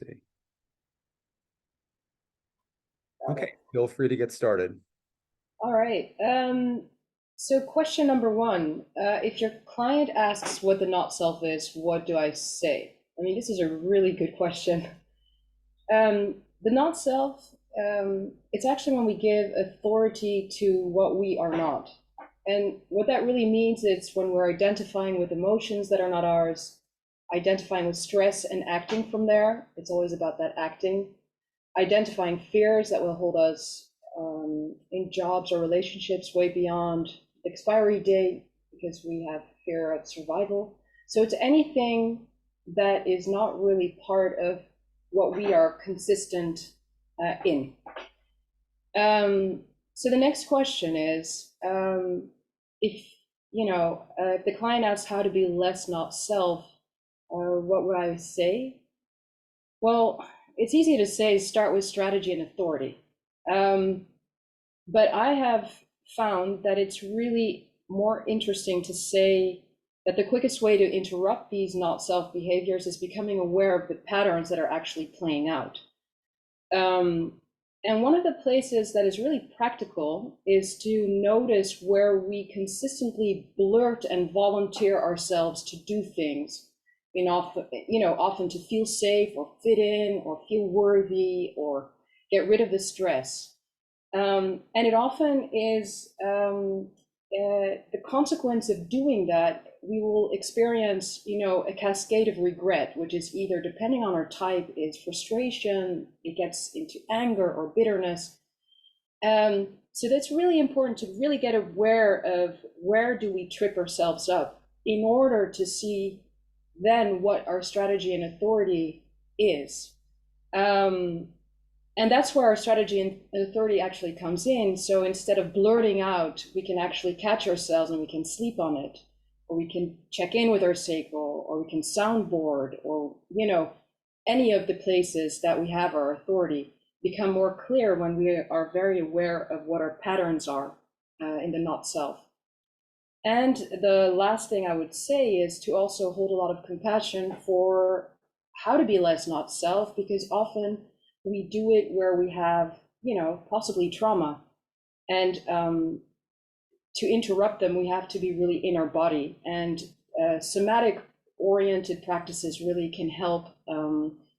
see. Okay, feel free to get started. All right. So question number one, if your client asks what the not self is, what do I say? I mean, this is a really good question. The not self, it's actually when we give authority to what we are not. And what that really means is when we're identifying with emotions that are not ours, identifying with stress and acting from there. It's always about that acting. Identifying fears that will hold us in jobs or relationships way beyond the expiry date because we have fear of survival. So it's anything that is not really part of what we are consistent in. So the next question is, if if the client asks how to be less not self, what would I say? Well, it's easy to say start with strategy and authority. But I have found that it's really more interesting to say that the quickest way to interrupt these not self behaviors is becoming aware of the patterns that are actually playing out. And one of the places that is really practical is to notice where we consistently blurt and volunteer ourselves to do things, often to feel safe or fit in or feel worthy or get rid of the stress. And it often is the consequence of doing that. We will experience, a cascade of regret, which is either, depending on our type, is frustration, it gets into anger or bitterness. So that's really important to really get aware of where do we trip ourselves up in order to see then what our strategy and authority is. And that's where our strategy and authority actually comes in. So instead of blurting out, we can actually catch ourselves and we can sleep on it, or we can check in with our sacral, or we can soundboard, or, any of the places that we have our authority become more clear when we are very aware of what our patterns are in the not self. And the last thing I would say is to also hold a lot of compassion for how to be less not self, because often we do it where we have, possibly trauma. And to interrupt them, we have to be really in our body. And somatic oriented practices really can help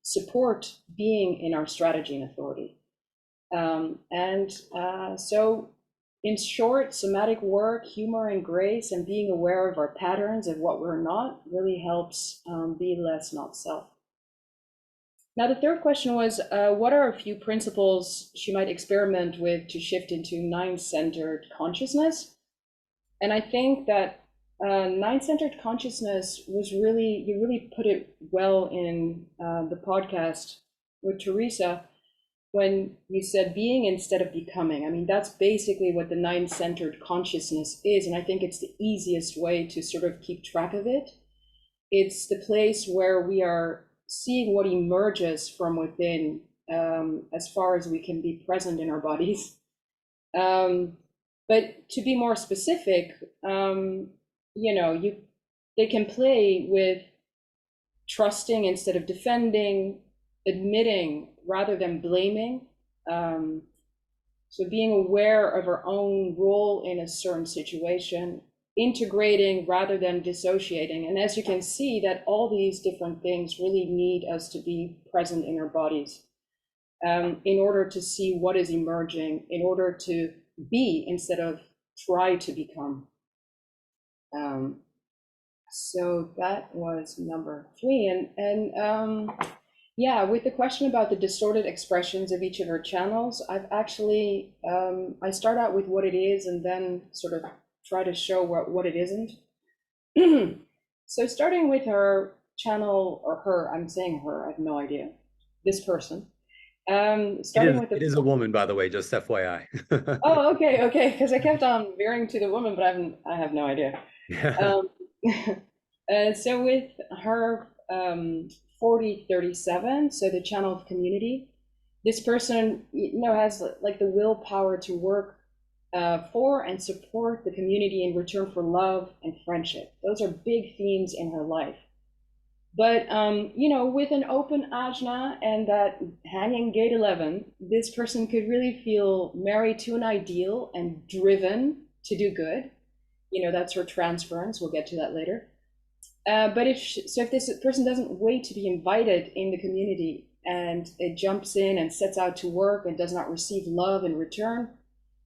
support being in our strategy and authority. So in short, somatic work, humor and grace, and being aware of our patterns of what we're not really helps be less not self. Now, the third question was, what are a few principles she might experiment with to shift into nine-centered consciousness? And I think that nine-centered consciousness was you really put it well in the podcast with Teresa when you said being instead of becoming. I mean, that's basically what the nine-centered consciousness is. And I think it's the easiest way to sort of keep track of it. It's the place where we are seeing what emerges from within, as far as we can be present in our bodies. But to be more specific, they can play with trusting instead of defending, admitting rather than blaming. So being aware of our own role in a certain situation, integrating rather than dissociating. And as you can see, that all these different things really need us to be present in our bodies in order to see what is emerging, in order to be instead of try to become. So that was number 3. And yeah, with the question about the distorted expressions of each of our channels, I've actually, I start out with what it is and then sort of try to show what it isn't. So starting with her channel, or her, I'm saying her, I have no idea, this person. It is a woman, by the way, just FYI. Oh, okay, because I kept on veering to the woman, but I have no idea. Yeah. So with her 4037, so the channel of community, this person has like the willpower to work for and support the community in return for love and friendship. Those are big themes in her life. But you know, with an open ajna and that hanging gate 11, this person could really feel married to an ideal and driven to do good. You know, that's her transference. We'll get to that later. But if this person doesn't wait to be invited in the community and it jumps in and sets out to work and does not receive love in return,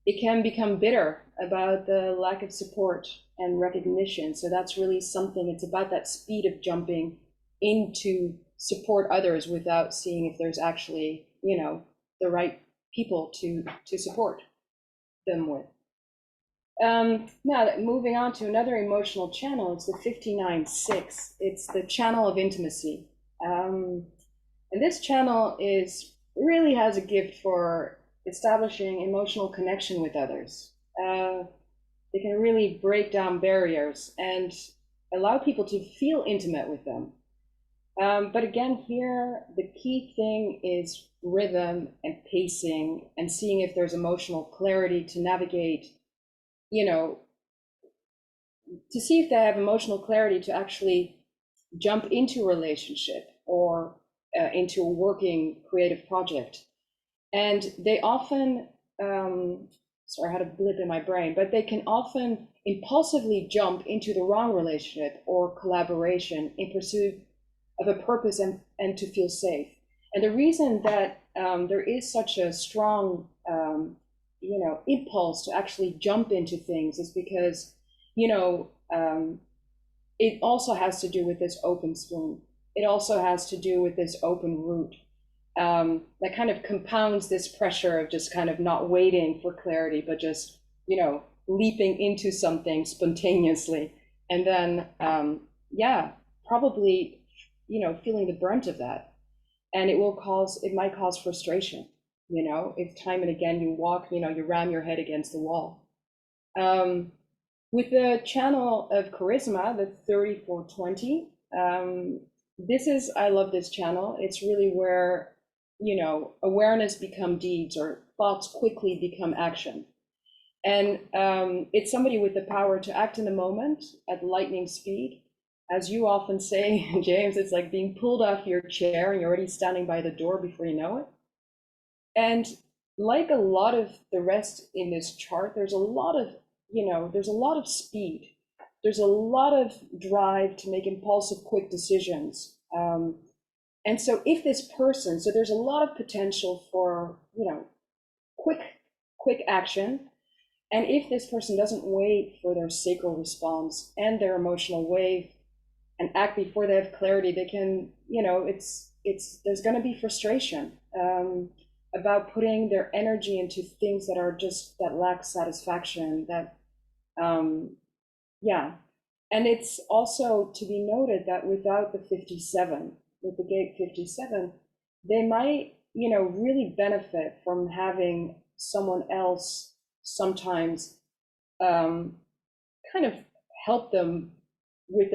it can become bitter about the lack of support and recognition. So that's really something, it's about that speed of jumping into support others without seeing if there's actually, you know, the right people to support them with. Now, moving on to another emotional channel, it's the 59-6. It's the channel of intimacy. And this channel really has a gift for establishing emotional connection with others. They can really break down barriers and allow people to feel intimate with them. But again, here, the key thing is rhythm and pacing and seeing if there's emotional clarity to navigate, you know, to see if they have emotional clarity to actually jump into a relationship or into a working creative project. And they often, sorry, I had a blip in my brain, but they can often impulsively jump into the wrong relationship or collaboration in pursuit of a purpose and to feel safe. And the reason that there is such a strong, you know, impulse to actually jump into things is because, you know, it also has to do with this open spoon. It also has to do with this open route. That kind of compounds this pressure of just kind of not waiting for clarity, but just, you know, leaping into something spontaneously. And then, yeah, probably, you know, feeling the brunt of that. And it might cause frustration, you know, if time and again you walk, you know, you ram your head against the wall. With the channel of charisma, the 3420, I love this channel. It's really where, you know, awareness become deeds or thoughts quickly become action. And it's somebody with the power to act in the moment at lightning speed. As you often say, James, it's like being pulled off your chair and you're already standing by the door before you know it. And like a lot of the rest in this chart, there's a lot of, you know, there's a lot of speed. There's a lot of drive to make impulsive, quick decisions. And so if this person, so there's a lot of potential for, you know, quick action. And if this person doesn't wait for their sacral response and their emotional wave and act before they have clarity, they can, you know, there's going to be frustration about putting their energy into things that lack satisfaction, that, yeah. And it's also to be noted that without the 57, with the gate 57, they might, you know, really benefit from having someone else sometimes kind of help them with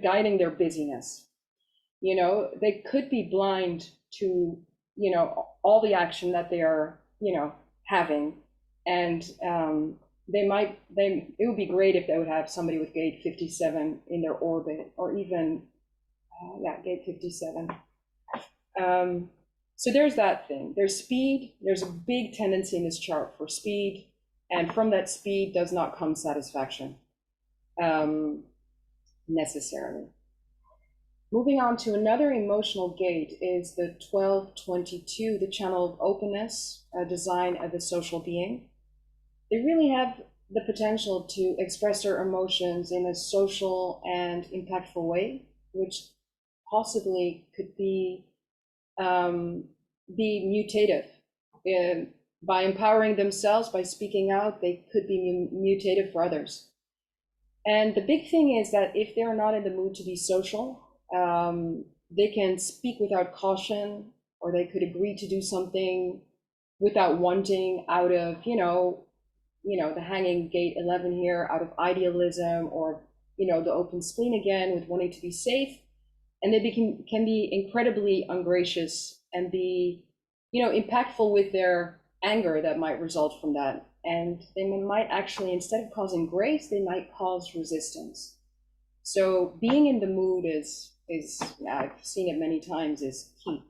guiding their busyness. You know, they could be blind to, you know, all the action that they are, you know, having. And it would be great if they would have somebody with gate 57 in their orbit, or even, gate 57. So there's that thing. There's speed. There's a big tendency in this chart for speed. And from that speed does not come satisfaction necessarily. Moving on to another emotional gate is the 1222, the channel of openness, a design of a social being. They really have the potential to express their emotions in a social and impactful way, which possibly could be mutative. By empowering themselves, by speaking out, they could be mutative for others. And the big thing is that if they're not in the mood to be social, they can speak without caution, or they could agree to do something without wanting, out of, you know, the hanging gate 11 here, out of idealism, or, you know, the open spleen again with wanting to be safe. And they can be incredibly ungracious and be, you know, impactful with their anger that might result from that. And they might actually, instead of causing grace, they might cause resistance. So being in the mood is I've seen it many times, is key.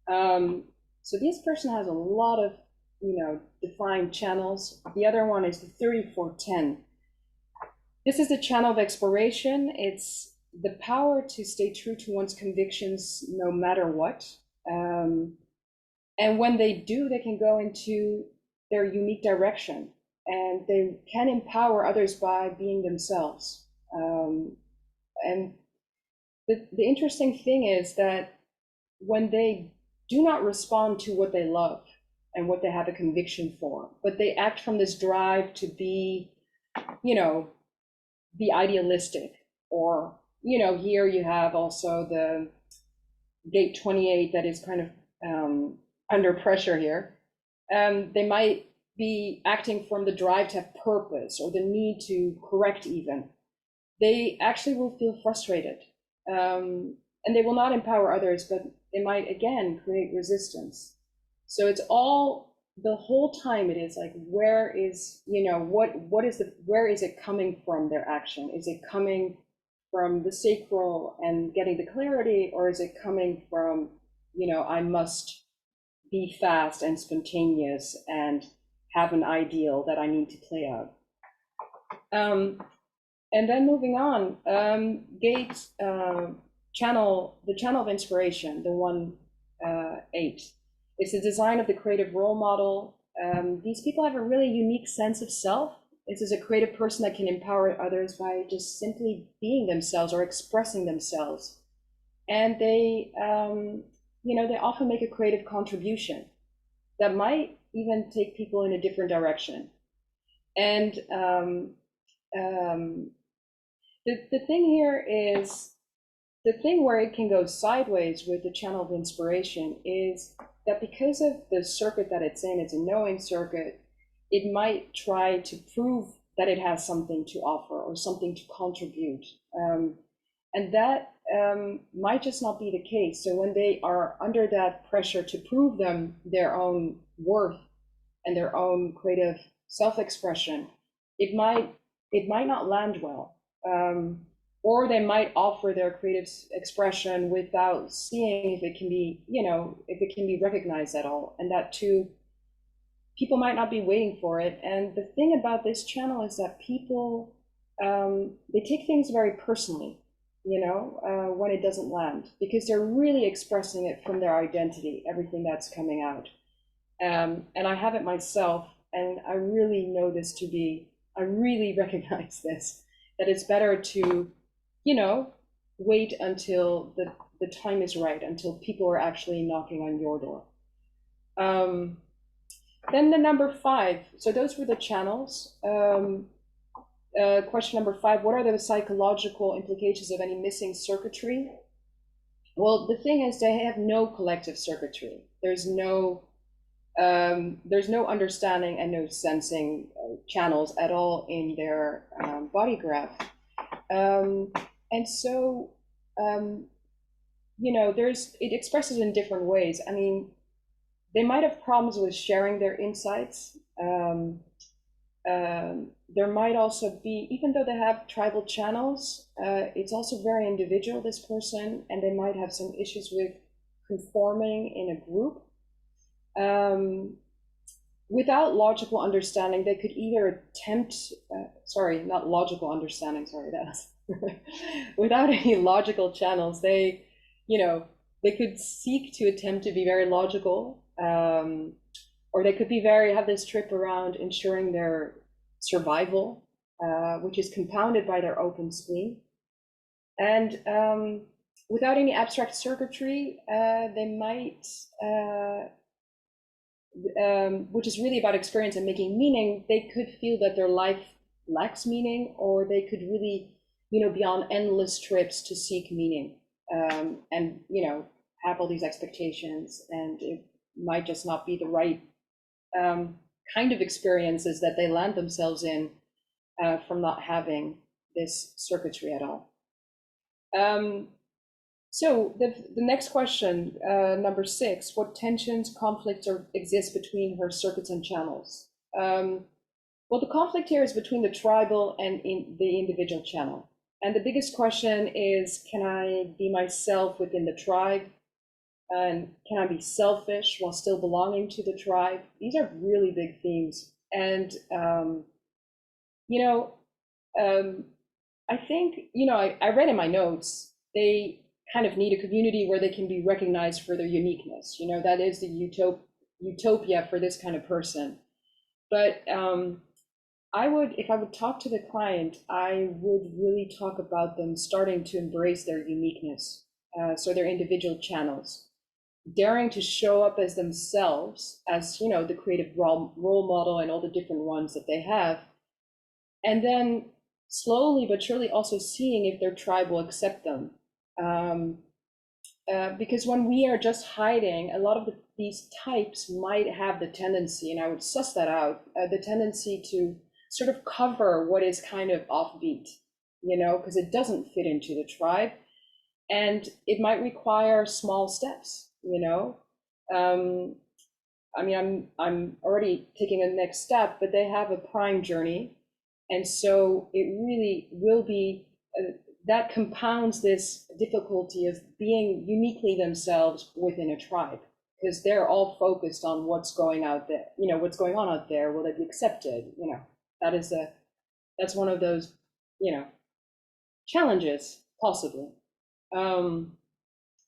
So this person has a lot of, defined channels. The other one is the 3410. This is the channel of exploration. It's the power to stay true to one's convictions no matter what. And when they do, they can go into their unique direction, and they can empower others by being themselves. And the interesting thing is that when they do not respond to what they love and what they have a conviction for, but they act from this drive to be, be idealistic, or, here you have also the gate 28 that is kind of under pressure here. They might be acting from the drive to have purpose or the need to correct even. They actually will feel frustrated, and they will not empower others, but they might again create resistance. So it's all, the whole time it is like, where is, where is it coming from, their action? Is it coming from the sacral and getting the clarity, or is it coming from, I must be fast and spontaneous and have an ideal that I need to play out? And then moving on, gate channel, the channel of inspiration, the 1-8. It's the design of the creative role model. These people have a really unique sense of self. This is a creative person that can empower others by just simply being themselves or expressing themselves. And they, they often make a creative contribution that might even take people in a different direction. And the thing here is, the thing where it can go sideways with the channel of inspiration is that because of the circuit that it's in, it's a knowing circuit, it might try to prove that it has something to offer or something to contribute. And that might just not be the case. So when they are under that pressure to prove them their own worth and their own creative self-expression, it might not land well. Or they might offer their creative expression without seeing if it can be, if it can be recognized at all. And that too, people might not be waiting for it. And the thing about this channel is that people, they take things very personally, when it doesn't land, because they're really expressing it from their identity, everything that's coming out. And I have it myself, and I really know this to be, I really recognize this, that it's better to, wait until the time is right, until people are actually knocking on your door. Then the number 5, so those were the channels. Question number 5, what are the psychological implications of any missing circuitry? Well, the thing is, they have no collective circuitry. There's no understanding and no sensing channels at all in their body graph. And so, it expresses in different ways. I mean, they might have problems with sharing their insights. There might also be, even though they have tribal channels, it's also very individual, this person, and they might have some issues with conforming in a group. Without logical understanding, they could either attempt, not logical understanding, that's without any logical channels, they could seek to attempt to be very logical, or they could be have this trip around ensuring their survival, which is compounded by their open spleen. And without any abstract circuitry, they might, which is really about experience and making meaning, they could feel that their life lacks meaning, or they could really, be on endless trips to seek meaning, and, have all these expectations, and it might just not be the right kind of experiences that they land themselves in from not having this circuitry at all. So the next question, number 6, what tensions, conflicts exist between her circuits and channels? Well, the conflict here is between the tribal and the individual channel. And the biggest question is, can I be myself within the tribe? And can I be selfish while still belonging to the tribe? These are really big themes. And, you know, I think, I read in my notes, they kind of need a community where they can be recognized for their uniqueness. That is the utopia for this kind of person. But if I would talk to the client, I would really talk about them starting to embrace their uniqueness. So their individual channels, daring to show up as themselves, as, the creative role model and all the different ones that they have. And then slowly but surely also seeing if their tribe will accept them. Because when we are just hiding, a lot of these types might have the tendency, and I would suss that out, the tendency to sort of cover what is kind of offbeat, because it doesn't fit into the tribe. And it might require small steps, I mean, I'm already taking a next step, but they have a prime journey. And so it really will be, that compounds this difficulty of being uniquely themselves within a tribe, because they're all focused on what's going out there, what's going on out there, will it be accepted? That's one of those, challenges, possibly.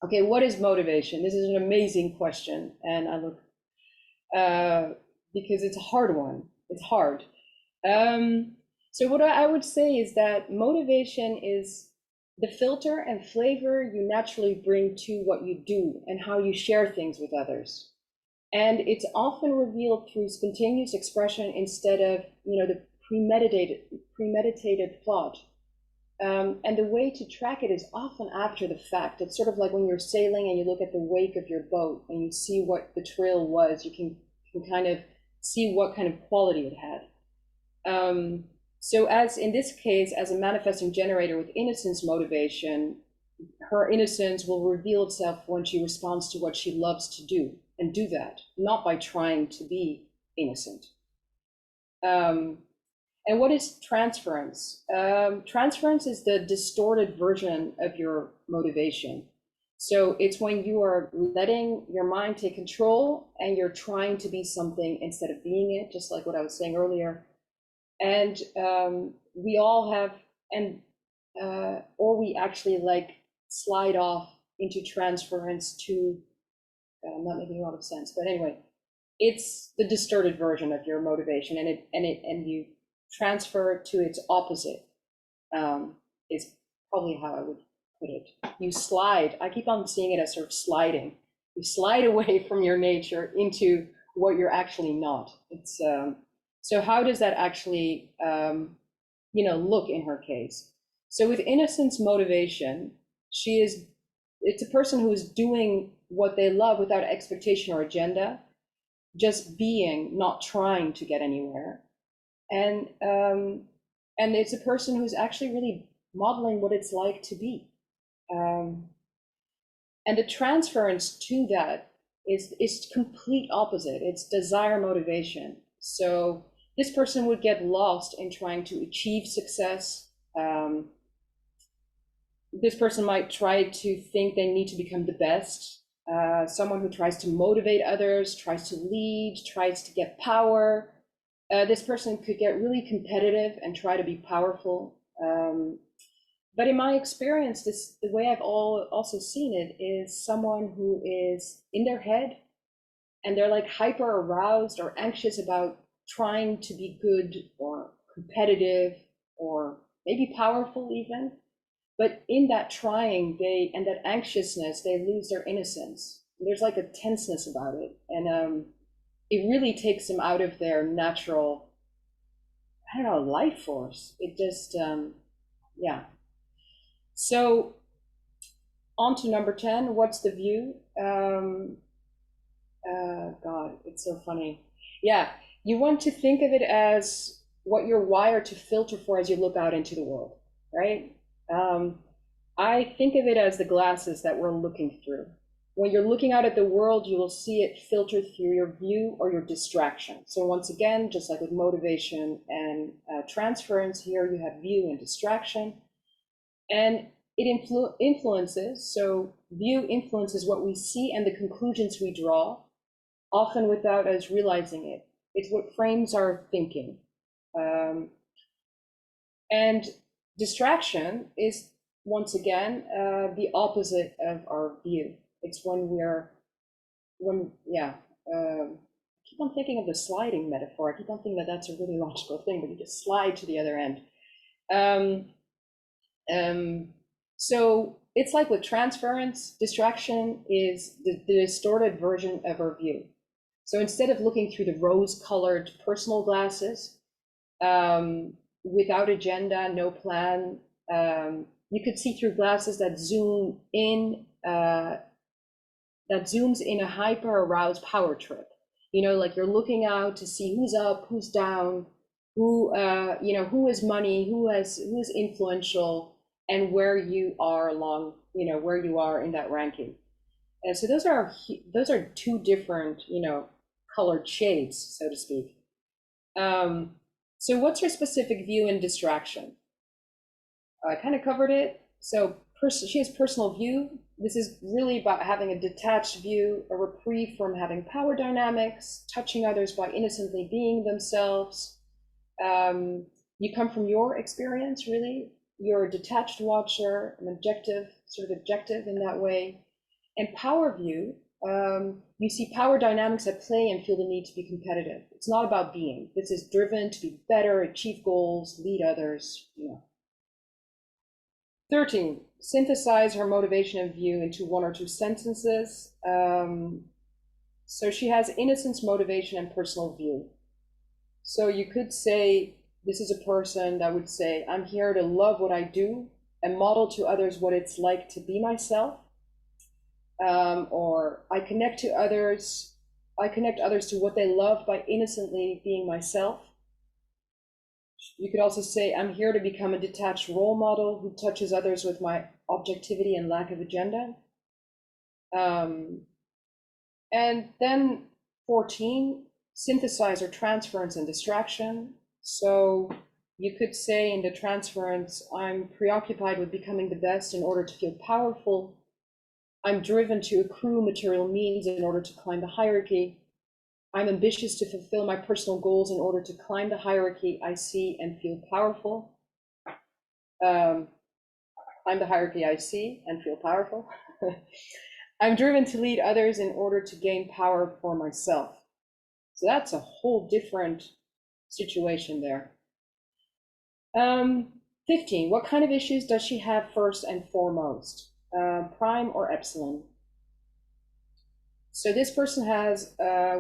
Okay, what is motivation? This is an amazing question, and I look, because it's a hard one. It's hard. So what I would say is that motivation is the filter and flavor you naturally bring to what you do and how you share things with others. And it's often revealed through spontaneous expression instead of, the premeditated thought. And the way to track it is often after the fact. It's sort of like when you're sailing and you look at the wake of your boat and you see what the trail was, you can kind of see what kind of quality it had. So as in this case, as a manifesting generator with innocence motivation, her innocence will reveal itself when she responds to what she loves to do, and do that, not by trying to be innocent. And what is transference? Transference is the distorted version of your motivation. So it's when you are letting your mind take control and you're trying to be something instead of being it, just like what I was saying earlier. And we all have, or we actually slide off into transference to, not making a lot of sense, but anyway, it's the distorted version of your motivation, and you transfer to its opposite, is probably how I would put it. You slide, I keep on seeing it as sort of sliding. You slide away from your nature into what you're actually not. It's so how does that actually look in her case? So with innocence motivation, it's a person who is doing what they love without expectation or agenda, just being, not trying to get anywhere. And it's a person who's actually really modeling what it's like to be. And the transference to that is complete opposite. It's desire motivation. So this person would get lost in trying to achieve success. This person might try to think they need to become the best. Someone who tries to motivate others, tries to lead, tries to get power. This person could get really competitive and try to be powerful. But in my experience, the way I've also seen it is someone who is in their head and they're like hyper aroused or anxious about trying to be good or competitive or maybe powerful even. But in that trying, and that anxiousness, they lose their innocence. There's like a tenseness about it. And it really takes them out of their natural, life force. It just, yeah. So on to number 10, what's the view? God, it's so funny. Yeah, you want to think of it as what you're wired to filter for as you look out into the world, right? I think of it as the glasses that we're looking through. When you're looking out at the world, you will see it filtered through your view or your distraction. So once again, just like with motivation and transference, here you have view and distraction. And it influences, so view influences what we see and the conclusions we draw, often without us realizing it. It's what frames our thinking. And distraction is, once again, the opposite of our view. It's I keep on thinking of the sliding metaphor. I keep on thinking that that's a really logical thing, but you just slide to the other end. So it's like with transference, distraction is the distorted version of our view. So instead of looking through the rose-colored personal glasses, without agenda, no plan, you could see through glasses that zoom in, that zooms in a hyper-aroused power trip. You know, like you're looking out to see who's up, who's down, who has money, who's influential, and where you are along, where you are in that ranking. And so those are two different, colored shades, so to speak. So what's her specific view in distraction? I kind of covered it. So she has personal view. This is really about having a detached view, a reprieve from having power dynamics, touching others by innocently being themselves. You come from your experience, really. You're a detached watcher, an objective, sort of objective in that way. And power view, you see power dynamics at play and feel the need to be competitive. It's not about being. This is driven to be better, achieve goals, lead others. 13, synthesize her motivation and view into one or two sentences. So she has innocence, motivation, and personal view. So you could say, this is a person that would say, I'm here to love what I do and model to others what it's like to be myself. Or I connect others to what they love by innocently being myself. You could also say, I'm here to become a detached role model who touches others with my objectivity and lack of agenda. And then 14, synthesize or transference and distraction. So you could say in the transference, I'm preoccupied with becoming the best in order to feel powerful. I'm driven to accrue material means in order to climb the hierarchy. I'm ambitious to fulfill my personal goals in order to climb the hierarchy I see and feel powerful. Climb the hierarchy I see and feel powerful. I'm driven to lead others in order to gain power for myself. So that's a whole different situation there. 15, what kind of issues does she have first and foremost? Prime or epsilon? So this person has a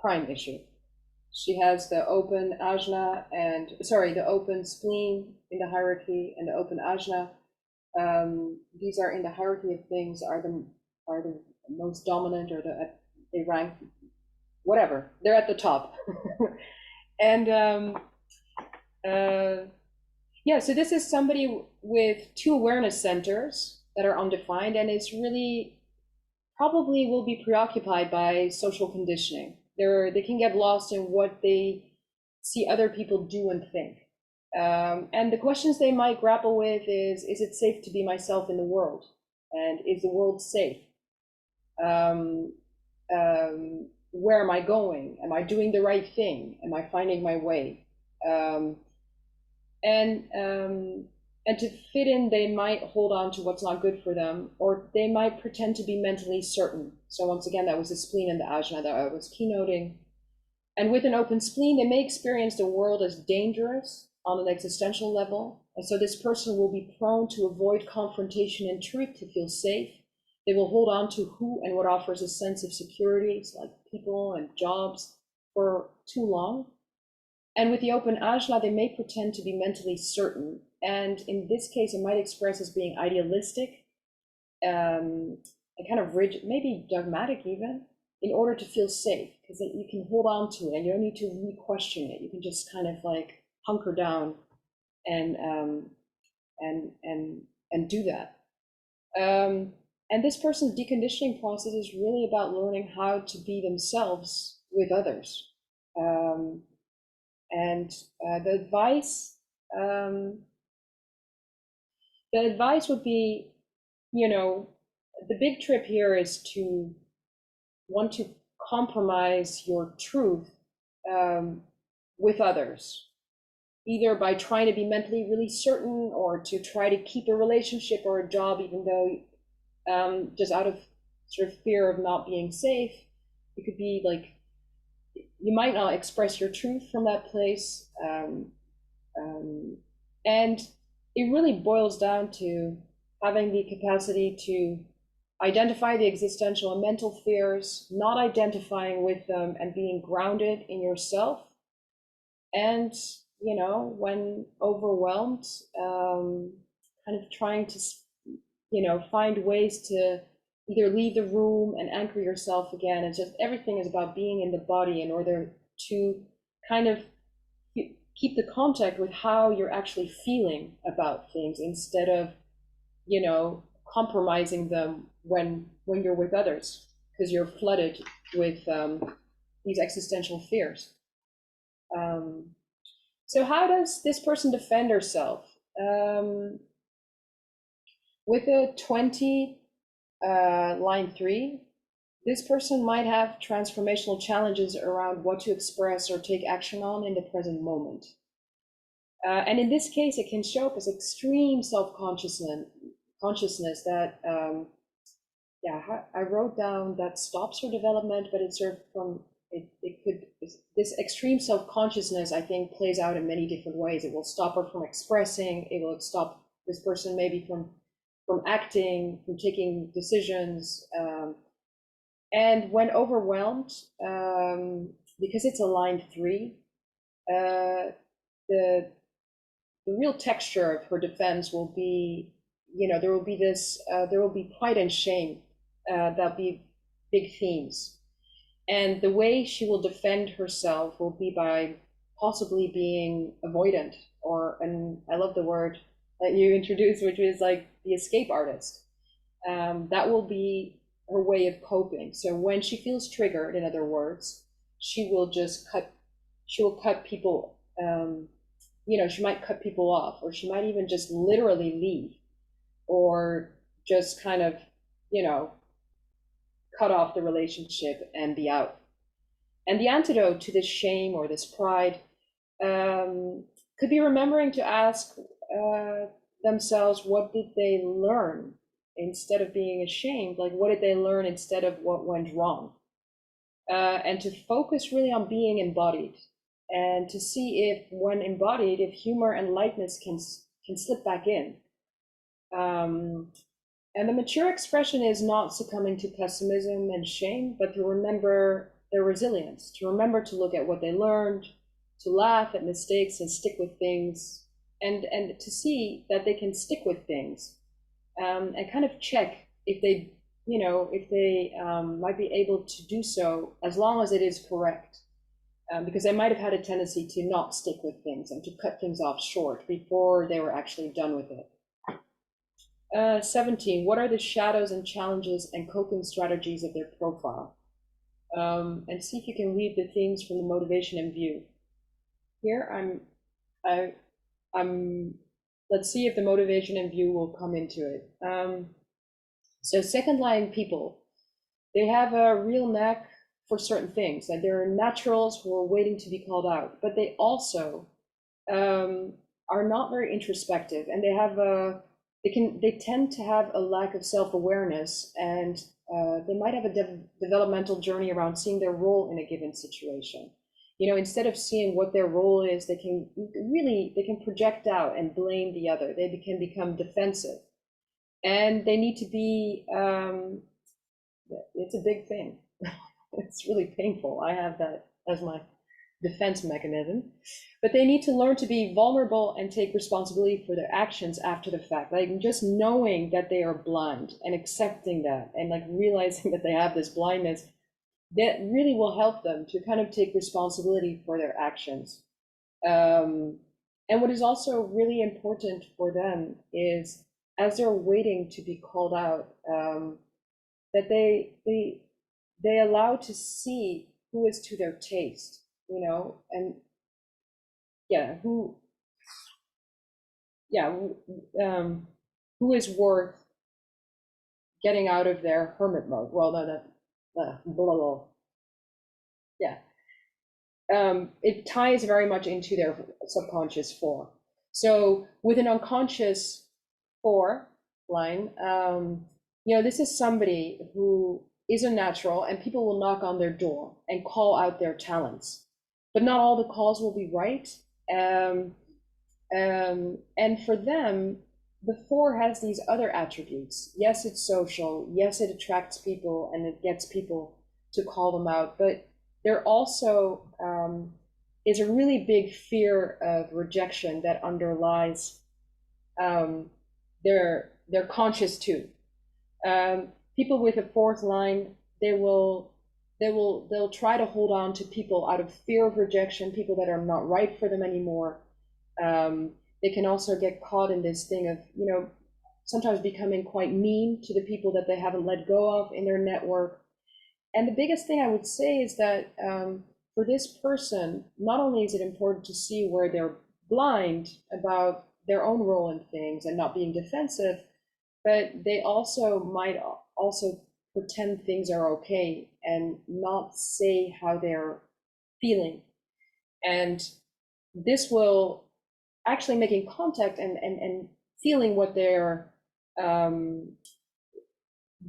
prime issue. She has the open ajna the open spleen in the hierarchy and the open ajna. These are in the hierarchy of things are the most dominant, or they rank, whatever. They're at the top. And so this is somebody with two awareness centers that are undefined, and it's really probably will be preoccupied by social conditioning. They can get lost in what they see other people do and think. And the questions they might grapple with is it safe to be myself in the world? And is the world safe? Where am I going? Am I doing the right thing? Am I finding my way? And to fit in, they might hold on to what's not good for them, or they might pretend to be mentally certain. So once again, that was the spleen and the ajna that I was keynoting. And with an open spleen, they may experience the world as dangerous on an existential level. And so this person will be prone to avoid confrontation and truth to feel safe. They will hold on to who and what offers a sense of security, like people and jobs, for too long. And with the open ajna, they may pretend to be mentally certain. And in this case, it might express as being idealistic, and kind of rigid, maybe dogmatic even, in order to feel safe, because you can hold on to it and you don't need to re-question it. You can just kind of like hunker down and do that. And this person's deconditioning process is really about learning how to be themselves with others. The advice The advice would be, the big trip here is to want to compromise your truth with others, either by trying to be mentally really certain or to try to keep a relationship or a job, even though just out of sort of fear of not being safe. It could be like you might not express your truth from that place. And it really boils down to having the capacity to identify the existential and mental fears, not identifying with them, and being grounded in yourself. And, when overwhelmed, kind of trying to, find ways to either leave the room and anchor yourself again. It's just everything is about being in the body in order to kind of keep the contact with how you're actually feeling about things instead of, compromising them when you're with others, because you're flooded with these existential fears. So how does this person defend herself? With a 20, line 3, this person might have transformational challenges around what to express or take action on in the present moment. And in this case, it can show up as extreme self-consciousness that, I wrote down that stops her development, but it's sort of this extreme self-consciousness, I think, plays out in many different ways. It will stop her from expressing, it will stop this person maybe from acting, from taking decisions. And when overwhelmed, because it's a line 3, the real texture of her defense will be, there will be pride and shame. That'll be big themes. And the way she will defend herself will be by possibly being avoidant, and I love the word that you introduced, which is like the escape artist. That will be her way of coping. So when she feels triggered, in other words, she will cut people, she might cut people off, or she might even just literally leave, or just kind of, cut off the relationship and be out. And the antidote to this shame or this pride could be remembering to ask themselves, what did they learn instead of being ashamed? Like, what did they learn instead of what went wrong? And to focus really on being embodied, and to see if, when embodied, if humor and lightness can slip back in. And the mature expression is not succumbing to pessimism and shame, but to remember their resilience, to remember to look at what they learned, to laugh at mistakes and stick with things, and to see that they can stick with things, and kind of check if they, might be able to do so as long as it is correct. Because they might have had a tendency to not stick with things and to cut things off short before they were actually done with it. 17, what are the shadows and challenges and coping strategies of their profile? And see if you can weave the themes from the motivation and view. Here, let's see if the motivation and view will come into it. So second line people, they have a real knack for certain things. Like, they're naturals who are waiting to be called out, but they also are not very introspective, and they tend to have a lack of self-awareness, and they might have a developmental journey around seeing their role in a given situation. Instead of seeing what their role is, they can project out and blame the other. They can become defensive, and they need to be, it's a big thing. It's really painful. I have that as my defense mechanism, but they need to learn to be vulnerable and take responsibility for their actions after the fact. Like, just knowing that they are blind and accepting that, and like realizing that they have this blindness, that really will help them to kind of take responsibility for their actions. And what is also really important for them is, as they're waiting to be called out, that they allow to see who is to their taste, and who yeah, who is worth getting out of their hermit mode? Well, no, blah, blah, blah. Yeah. It ties very much into their subconscious 4. So with an unconscious 4 line, this is somebody who is a natural, and people will knock on their door and call out their talents, but not all the calls will be right. And for them, the 4 has these other attributes. Yes, it's social. Yes, it attracts people and it gets people to call them out, but there also is a really big fear of rejection that underlies their conscious 2. People with a 4th line, they'll try to hold on to people out of fear of rejection, people that are not right for them anymore. They can also get caught in this thing of, sometimes becoming quite mean to the people that they haven't let go of in their network. And the biggest thing I would say is that for this person, not only is it important to see where they're blind about their own role in things and not being defensive, but they also might also pretend things are okay and not say how they're feeling. And this will actually making contact and feeling what they're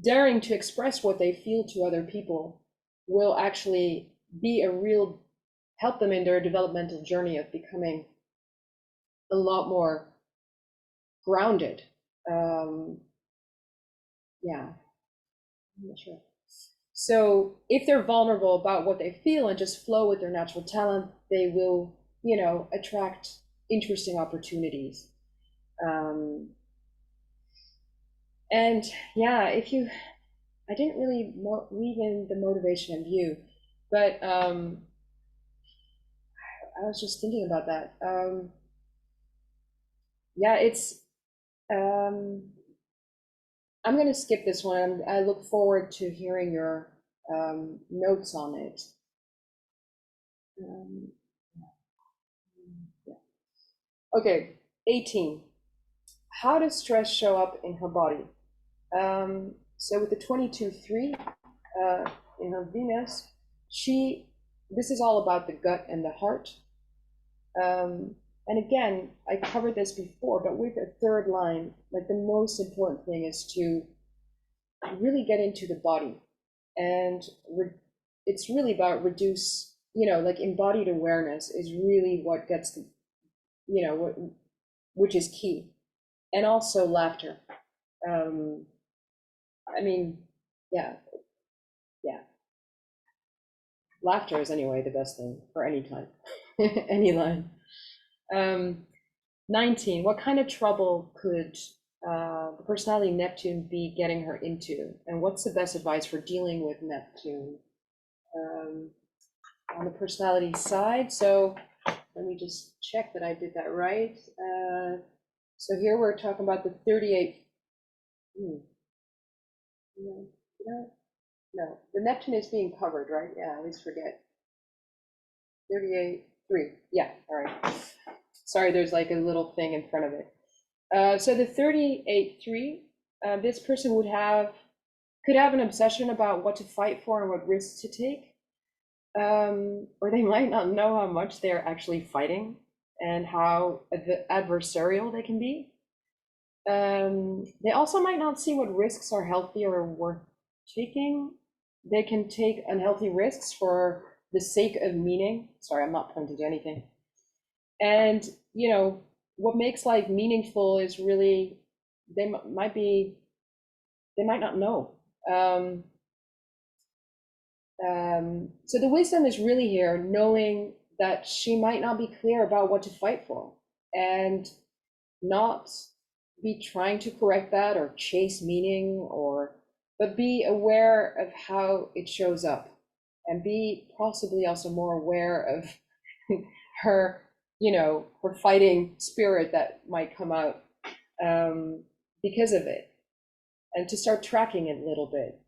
daring to express what they feel to other people will actually be a real help them in their developmental journey of becoming a lot more grounded. Yeah, I'm not sure. So if they're vulnerable about what they feel and just flow with their natural talent, they will, attract interesting opportunities. And yeah, I didn't really weave in the motivation and view, but I was just thinking about that. Yeah, it's, I'm going to skip this one. I look forward to hearing your notes on it. Yeah. Okay, 18. How does stress show up in her body? So with the 22-3 in her Venus, this is all about the gut and the heart. And again, I covered this before, but with a 3rd line, like the most important thing is to really get into the body. And it's really about reduce, like embodied awareness is really what gets the, which is key. And also laughter. I mean, yeah. Laughter is anyway the best thing for any time, any line. 19, what kind of trouble could the personality Neptune be getting her into? And what's the best advice for dealing with Neptune on the personality side? So let me just check that I did that right. So here we're talking about the 38. No, the Neptune is being covered, right? Yeah, I always forget. 38-3. Yeah, all right. Sorry, there's like a little thing in front of it. So the 38-3, this person could have an obsession about what to fight for and what risks to take. Or they might not know how much they're actually fighting and how adversarial they can be. They also might not see what risks are healthy or worth taking. They can take unhealthy risks for the sake of meaning. Sorry, I'm not pointing to anything. And, what makes life meaningful is really, they might not know. So the wisdom is really here, knowing that she might not be clear about what to fight for and not be trying to correct that or chase meaning but be aware of how it shows up and be possibly also more aware of her, her fighting spirit that might come out because of it, and to start tracking it a little bit,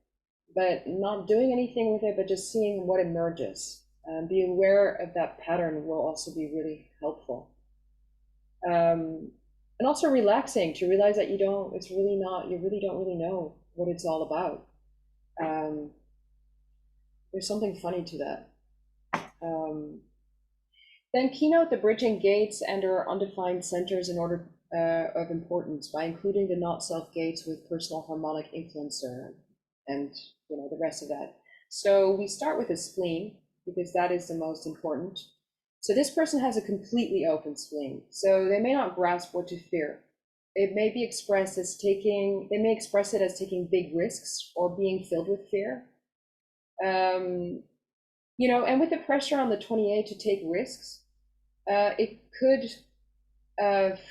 but not doing anything with it, but just seeing what emerges. Be aware of that pattern will also be really helpful. and also relaxing to realize that it's really not, you really don't really know what it's all about. There's something funny to that. Then keynote the bridging gates and or undefined centers in order of importance by including the not self gates with personal harmonic influencer and the rest of that. So we start with a spleen because that is the most important. So this person has a completely open spleen, so they may not grasp what to fear. It may be expressed as they may express it as taking big risks or being filled with fear. And with the pressure on the 28 to take risks, it could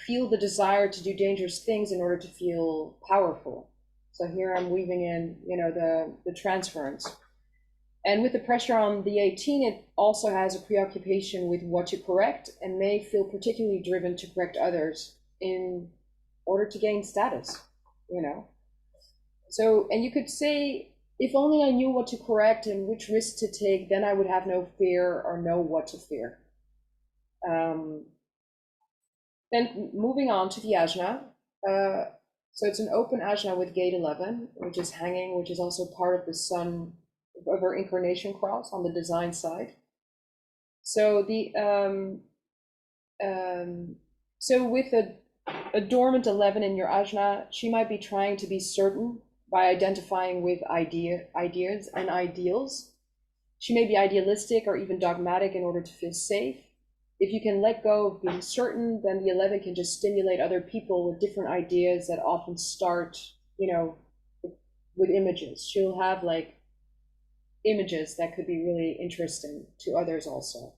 feel the desire to do dangerous things in order to feel powerful. So here I'm weaving in, the transference. And with the pressure on the 18, it also has a preoccupation with what to correct and may feel particularly driven to correct others in order to gain status, So, and you could say, if only I knew what to correct and which risks to take, then I would have no fear or know what to fear. Then moving on to the ajna. So it's an open ajna with gate 11, which is hanging, which is also part of the sun of our incarnation cross on the design side. So so with a dormant 11 in your ajna, she might be trying to be certain by identifying with ideas and ideals. She may be idealistic or even dogmatic in order to feel safe. If you can let go of being certain, then the 11 can just stimulate other people with different ideas that often start, with images. She'll have like images that could be really interesting to others also.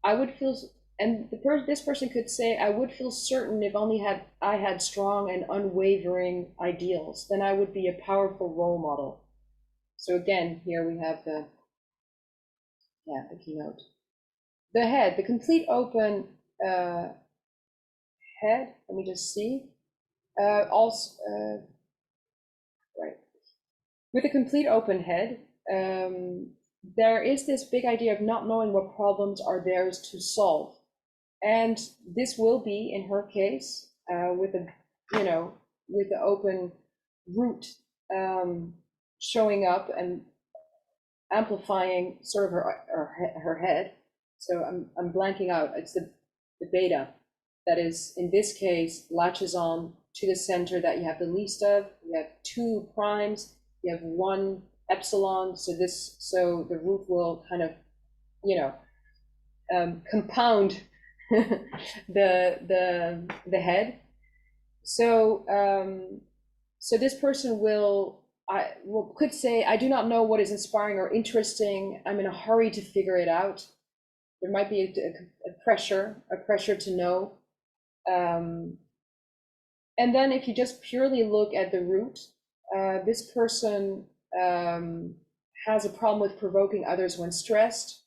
I would feel, and this person could say, I would feel certain if only I had strong and unwavering ideals, then I would be a powerful role model. So again, here we have the keynote. The head, the complete open head, let me just see. Right. With a complete open head, there is this big idea of not knowing what problems are theirs to solve. And this will be, in her case, with the open root showing up and amplifying sort of her head. So I'm blanking out. It's the beta that is, in this case, latches on to the center that you have the least of. You have 2 primes, you have 1 epsilon. So the root will kind of, compound the head. So so this person could say, I do not know what is inspiring or interesting. I'm in a hurry to figure it out. There might be a pressure to know. And then if you just purely look at the root, this person has a problem with provoking others when stressed.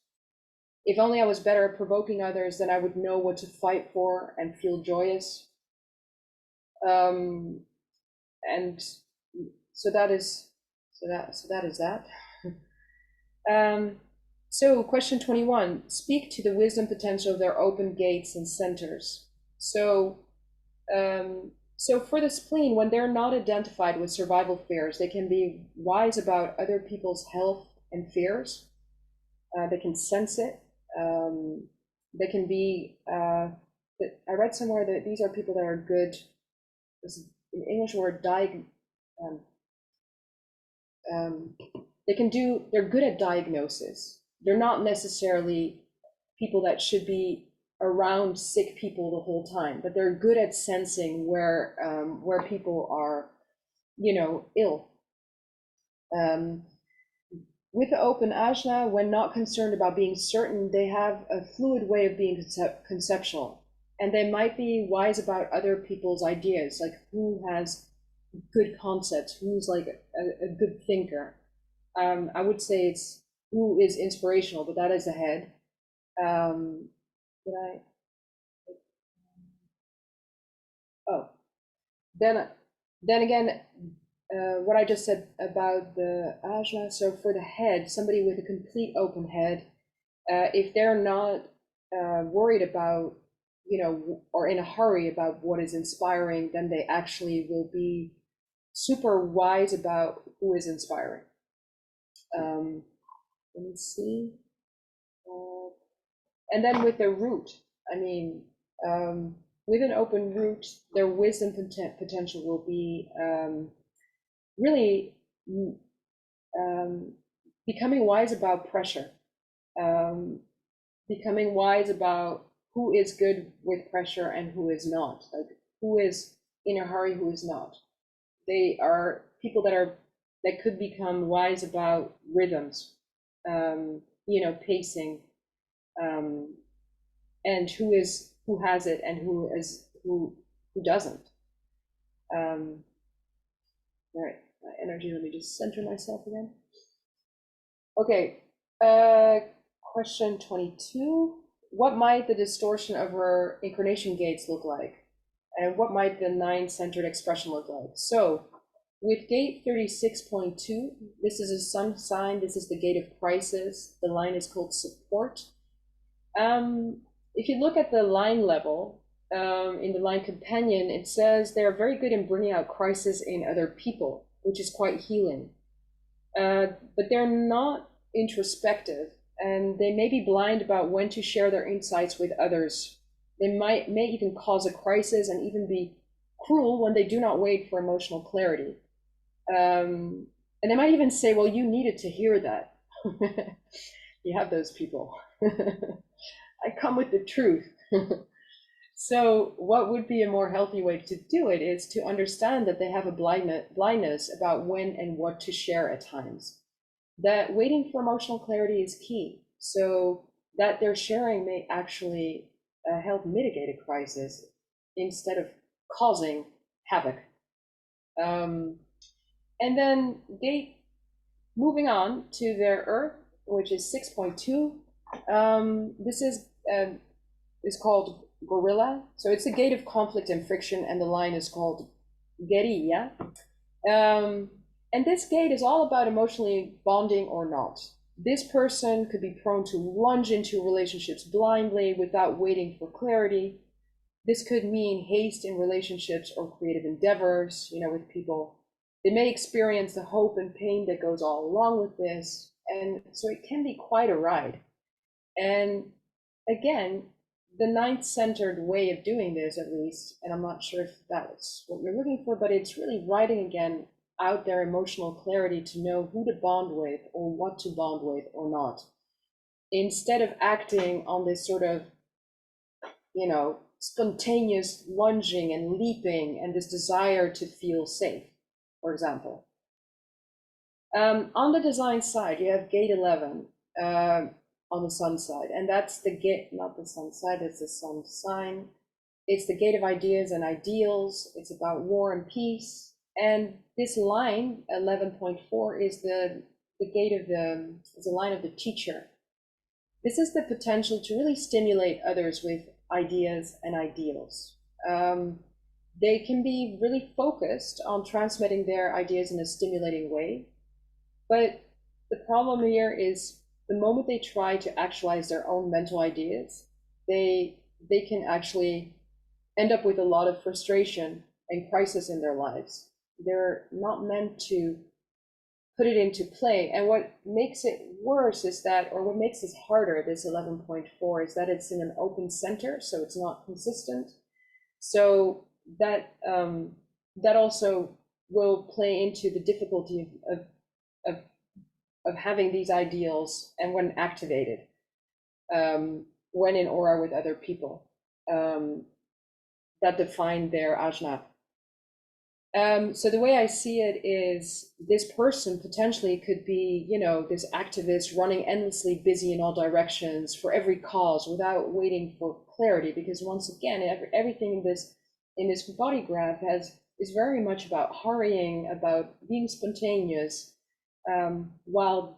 If only I was better at provoking others, then I would know what to fight for and feel joyous. And so that is that. So question 21, speak to the wisdom potential of their open gates and centers. So for the spleen, when they're not identified with survival fears, they can be wise about other people's health and fears. They can sense it. They can be, I read somewhere that these are people that are good, in English word, they're good at diagnosis. They're not necessarily people that should be around sick people the whole time, but they're good at sensing where people are, ill. With the open ajna, when not concerned about being certain, they have a fluid way of being conceptual, and they might be wise about other people's ideas, like who has good concepts, who's like a good thinker. I would say it's who is inspirational, but that is the head. Then again, what I just said about the ajna. So for the head, somebody with a complete open head, if they're not worried about or in a hurry about what is inspiring, then they actually will be super wise about who is inspiring. Let me see. And then with the root, I mean, with an open root, their wisdom potential will be really becoming wise about pressure, becoming wise about who is good with pressure and who is not, like who is in a hurry, who is not. They are people that could become wise about rhythms, pacing, and who has it and who doesn't. All right, energy. Let me just center myself again. Okay. Question 22. What might the distortion of her incarnation gates look like? And what might the 9-centered expression look like? So with gate 36.2, this is a sun sign. This is the gate of crisis. The line is called support. If you look at the line level, in the line companion, it says they're very good in bringing out crisis in other people, which is quite healing. But they're not introspective, and they may be blind about when to share their insights with others. They may even cause a crisis and even be cruel when they do not wait for emotional clarity. And they might even say, well, you needed to hear that. You have those people. I come with the truth. So what would be a more healthy way to do it is to understand that they have a blindness about when and what to share at times. That waiting for emotional clarity is key, so that their sharing may actually help mitigate a crisis instead of causing havoc. And then moving on to their Earth, which is 6.2. This is called Gorilla. So it's a gate of conflict and friction, and the line is called Guerilla. And this gate is all about emotionally bonding or not. This person could be prone to lunge into relationships blindly without waiting for clarity. This could mean haste in relationships or creative endeavors, with people. They may experience the hope and pain that goes all along with this. And so it can be quite a ride. And again, the 9-centered way of doing this, at least, and I'm not sure if that's what you're looking for, but it's really writing again out their emotional clarity to know who to bond with or what to bond with or not, instead of acting on this sort of, spontaneous lunging and leaping and this desire to feel safe, for example. On the design side, you have gate 11 on the sun side, and that's the gate, not the sun side, it's the sun sign. It's the gate of ideas and ideals. It's about war and peace. And this line, 11.4, is the gate of is the line of the teacher. This is the potential to really stimulate others with ideas and ideals. They can be really focused on transmitting their ideas in a stimulating way. But the problem here is the moment they try to actualize their own mental ideas, they can actually end up with a lot of frustration and crisis in their lives. They're not meant to put it into play. And what makes it worse is that, or what makes this harder, this 11.4, is that it's in an open center, so it's not consistent. So that also will play into the difficulty of having these ideals, and when activated, when in aura with other people, that define their ajna. So the way I see it is this person potentially could be, this activist running endlessly busy in all directions for every cause without waiting for clarity, because once again, everything in this body graph is very much about hurrying, about being spontaneous, while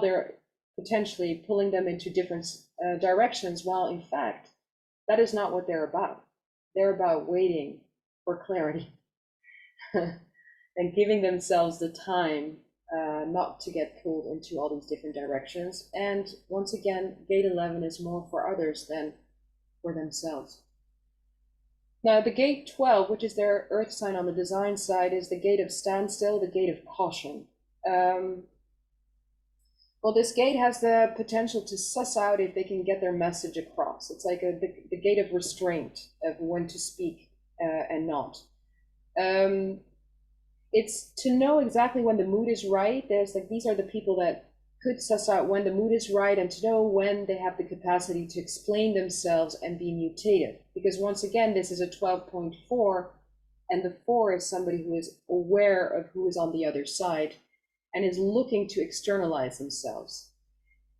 they're potentially pulling them into different directions, while in fact, that is not what they're about. They're about waiting for clarity and giving themselves the time not to get pulled into all these different directions. And once again, gate 11 is more for others than for themselves. Now, the gate 12, which is their earth sign on the design side, is the gate of standstill, the gate of caution. Well, this gate has the potential to suss out if they can get their message across. It's like the gate of restraint, of when to speak and not. It's to know exactly when the mood is right. There's like, these are the people that could suss out when the mood is right, and to know when they have the capacity to explain themselves and be mutative. Because once again, this is a 12.4, and the 4 is somebody who is aware of who is on the other side and is looking to externalize themselves.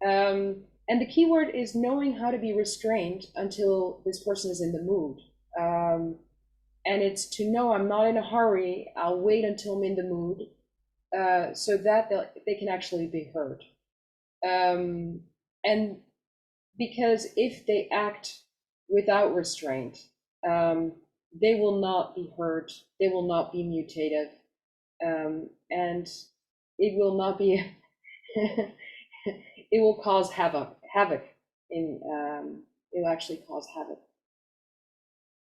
And the key word is knowing how to be restrained until this person is in the mood. And it's to know I'm not in a hurry, I'll wait until I'm in the mood, so that they can actually be heard. And because if they act without restraint, they will not be heard, they will not be mutative, and it will not be, it will cause havoc in, it will actually cause havoc.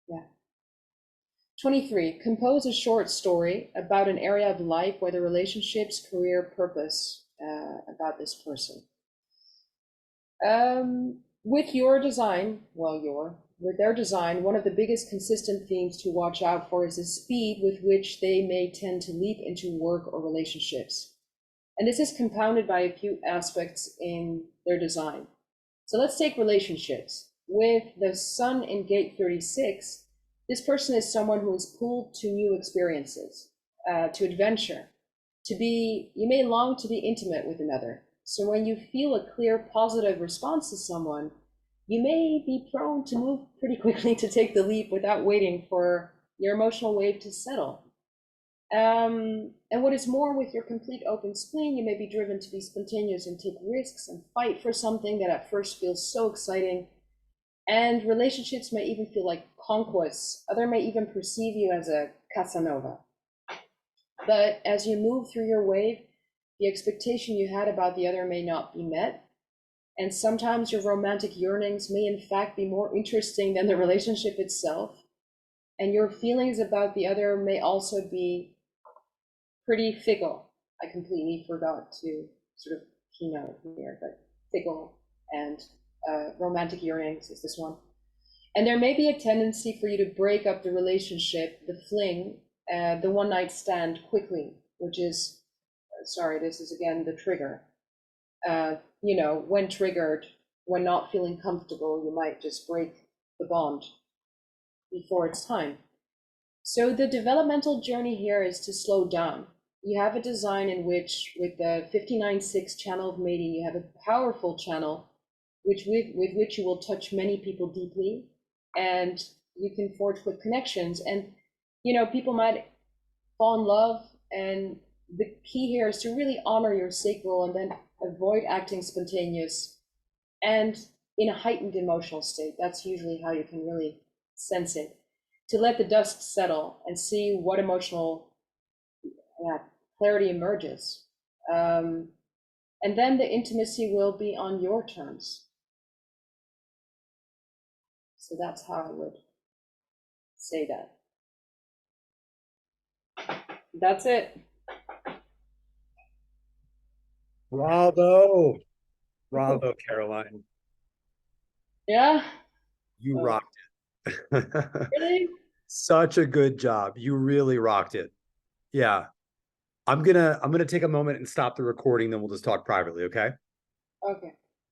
Yeah. 23, compose a short story about an area of life, whether relationships, career, purpose, about this person. With your design, with their design, one of the biggest consistent themes to watch out for is the speed with which they may tend to leap into work or relationships. And this is compounded by a few aspects in their design. So let's take relationships. With the sun in gate 36, this person is someone who is pulled to new experiences, to adventure, you may long to be intimate with another. So when you feel a clear positive response to someone, you may be prone to move pretty quickly to take the leap without waiting for your emotional wave to settle. And what is more, with your complete open spleen, you may be driven to be spontaneous and take risks and fight for something that at first feels so exciting. And relationships may even feel like conquests. Others may even perceive you as a Casanova. But as you move through your wave, the expectation you had about the other may not be met. And sometimes your romantic yearnings may in fact be more interesting than the relationship itself. And your feelings about the other may also be pretty fickle. I completely forgot to sort of keynote here, but fickle and romantic yearnings is this one. And there may be a tendency for you to break up the relationship, the fling, the one night stand quickly, which is, sorry, this is again the trigger. When triggered, when not feeling comfortable, you might just break the bond before it's time. So the developmental journey here is to slow down. You have a design in which, with the 59.6 channel of mating, you have a powerful channel with which you will touch many people deeply, and you can forge quick connections. And people might fall in love, and the key here is to really honor your sacral and then avoid acting spontaneous and in a heightened emotional state. That's usually how you can really sense it. To let the dust settle and see what emotional clarity emerges. And then the intimacy will be on your terms. So that's how I would say that. That's it. Bravo. Bravo, Caroline. Yeah. You rocked it. Really? Such a good job. You really rocked it. Yeah. I'm gonna take a moment and stop the recording, then we'll just talk privately, okay? Okay.